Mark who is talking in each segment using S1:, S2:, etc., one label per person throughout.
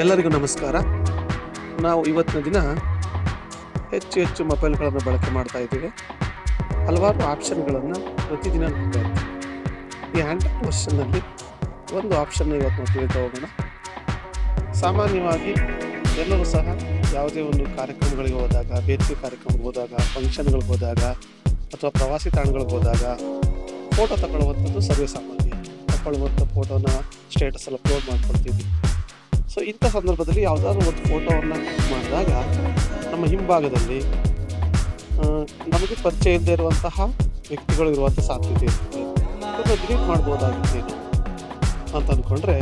S1: ಎಲ್ಲರಿಗೂ ನಮಸ್ಕಾರ. ನಾವು ಇವತ್ತಿನ ದಿನ ಹೆಚ್ಚು ಮೊಬೈಲ್ಗಳನ್ನು ಬಳಕೆ ಮಾಡ್ತಾ ಇದ್ದೀವಿ. ಹಲವಾರು ಆಪ್ಷನ್ಗಳನ್ನು ಪ್ರತಿದಿನ ನೋಡ್ತಾ ಇರ್ತೀವಿ. ಈ ಆಂಡ್ರಾಯ್ಡ್ ವರ್ಷನ್ನಲ್ಲಿ ಒಂದು ಆಪ್ಷನ್ ಇವತ್ತು ನಾವು ತಿಳಿತಾ ಹೋಗೋಣ. ಸಾಮಾನ್ಯವಾಗಿ ಎಲ್ಲರೂ ಸಹ ಯಾವುದೇ ಒಂದು ಕಾರ್ಯಕ್ರಮಗಳಿಗೆ ಹೋದಾಗ, ಬೇರೆ ಕಾರ್ಯಕ್ರಮಕ್ಕೆ ಹೋದಾಗ, ಫಂಕ್ಷನ್ಗಳಿಗೆ ಹೋದಾಗ ಅಥವಾ ಪ್ರವಾಸಿ ತಾಣಗಳಿಗೆ ಹೋದಾಗ ಫೋಟೋ ತಗೊಳ್ಳುವಂಥದ್ದು ಸರ್ವೇ ಸಾಮಾನ್ಯ. ತಗೊಳ್ಳುವಂಥ ಫೋಟೋನ ಸ್ಟೇಟಸಲ್ಲಿ ಅಪ್ಲೋಡ್ ಮಾಡ್ಕೊಳ್ತೀವಿ. ಸೊ ಇಂಥ ಸಂದರ್ಭದಲ್ಲಿ ಯಾವುದಾದ್ರೂ ಒಂದು ಫೋಟೋವನ್ನು ಕ್ಲಿಕ್ ಮಾಡಿದಾಗ ನಮ್ಮ ಹಿಂಭಾಗದಲ್ಲಿ ನಮಗೆ ಪರಿಚಯ ಇಲ್ಲದೆ ಇರುವಂತಹ ವ್ಯಕ್ತಿಗಳು ಇರುವಂಥ ಸಾಧ್ಯತೆ ಇರ್ತದೆ. ಅದನ್ನು ಡಿಲೀಟ್ ಮಾಡ್ಬೋದಾಗಿತ್ತೇನು ಅಂತ ಅಂದ್ಕೊಂಡ್ರೆ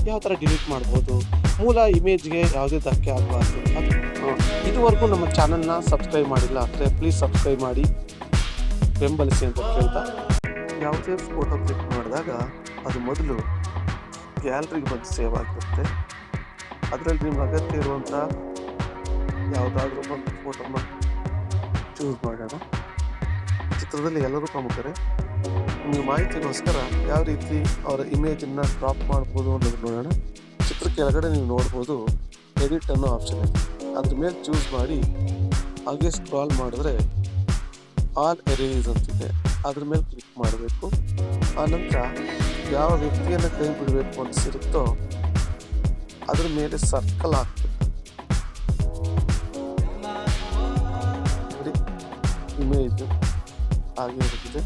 S1: ಯಾವ ಥರ ಡಿಲೀಟ್ ಮಾಡ್ಬೋದು? ಮೂಲ ಇಮೇಜ್ಗೆ ಯಾವುದೇ ಧಕ್ಕೆ ಆಗಬಾರ್ದು. ಇದುವರೆಗೂ ನಮ್ಮ ಚಾನಲ್ನ ಸಬ್ಸ್ಕ್ರೈಬ್ ಮಾಡಿಲ್ಲ ಅಂದರೆ ಪ್ಲೀಸ್ ಸಬ್ಸ್ಕ್ರೈಬ್ ಮಾಡಿ ಬೆಂಬಲಿಸಿ ಅಂತ ಕೇಳ್ತಾ, ಯಾವುದೇ ಫೋಟೋ ಕ್ಲಿಕ್ ಮಾಡಿದಾಗ ಅದು ಮೊದಲು ಗ್ಯಾಲರಿಗೆ ಬಂದು ಸೇವ್ ಆಗಿರುತ್ತೆ. ಅದರಲ್ಲಿ ನಿಮ್ಗೆ ಅಗತ್ಯ ಇರುವಂಥ ಯಾವುದಾದ್ರೂ ಒಂದು ಫೋಟೋನ ಚೂಸ್ ಮಾಡೋಣ. ಚಿತ್ರದಲ್ಲಿ ಎಲ್ಲರೂ ಪ್ರಮುಖರೇ. ನಿಮಗೆ ಮಾಹಿತಿಗೋಸ್ಕರ ಯಾವ ರೀತಿ ಅವರ ಇಮೇಜನ್ನು ಡ್ರಾಪ್ ಮಾಡ್ಬೋದು ಅನ್ನೋದು ನೋಡೋಣ. ಚಿತ್ರ ಕೆಳಗಡೆ ನೀವು ನೋಡ್ಬೋದು ಎಡಿಟ್ ಅನ್ನೋ ಆಪ್ಷನ್ ಇದೆ. ಅದ್ರ ಮೇಲೆ ಚೂಸ್ ಮಾಡಿ ಹಾಗೆ ಸ್ಕ್ರಾಲ್ ಮಾಡಿದ್ರೆ ಆಲ್ ಎರೇಸ್ ಅಂತಿದೆ. ಅದ್ರ ಮೇಲೆ ಕ್ಲಿಕ್ ಮಾಡಬೇಕು. ಆನಂತರ ಯಾವ ವ್ಯಕ್ತಿಯನ್ನು ಕೈ ಬಿಡಬೇಕು ಅನಿಸಿರುತ್ತೋ ಅದ್ರ ಮೇಲೆ ಸರ್ಕಲ್ ಹಾಕ್ಬೇಕು. ನೋಡಿ, ಇಮೇಜ್ ಹಾಗೆ ಇರುತ್ತದೆ.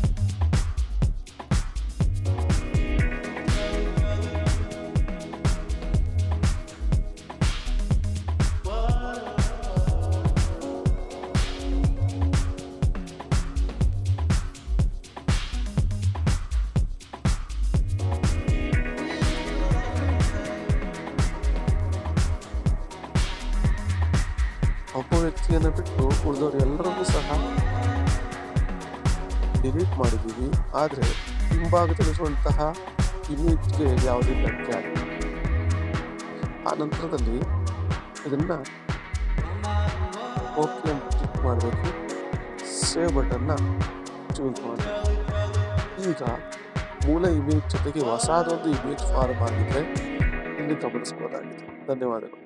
S1: ಒಬ್ಬ ವ್ಯಕ್ತಿಯನ್ನು ಬಿಟ್ಟು ಉಳಿದವರು ಎಲ್ಲರಿಗೂ ಸಹ ಡಿಲೀಟ್ ಮಾಡಿದ್ದೀವಿ. ಆದರೆ ಹಿಂಭಾಗದಲ್ಲಿರುವಂತಹ ಇಮೇಜ್ಗೆ ಯಾವುದೇ ಧಕ್ಕೆ ಆಗಿಲ್ಲ. ಆ ನಂತರದಲ್ಲಿ ಇದನ್ನು ಓಕೆ ಅಂತ ಕ್ಲಿಕ್ ಮಾಡಬೇಕು. ಸೇವ್ ಬಟನ್ನ ಚೂಸ್ ಮಾಡಬೇಕು. ಈಗ ಮೂಲ ಇಮೇಜ್ ಜೊತೆಗೆ ಹೊಸದೊಂದು ಇಮೇಜ್ ಫಾರ್ಮ್ ಆಗಿದ್ರೆ ಇಲ್ಲಿ ಗಮನಿಸಬಹುದಾಗಿದೆ. ಧನ್ಯವಾದಗಳು.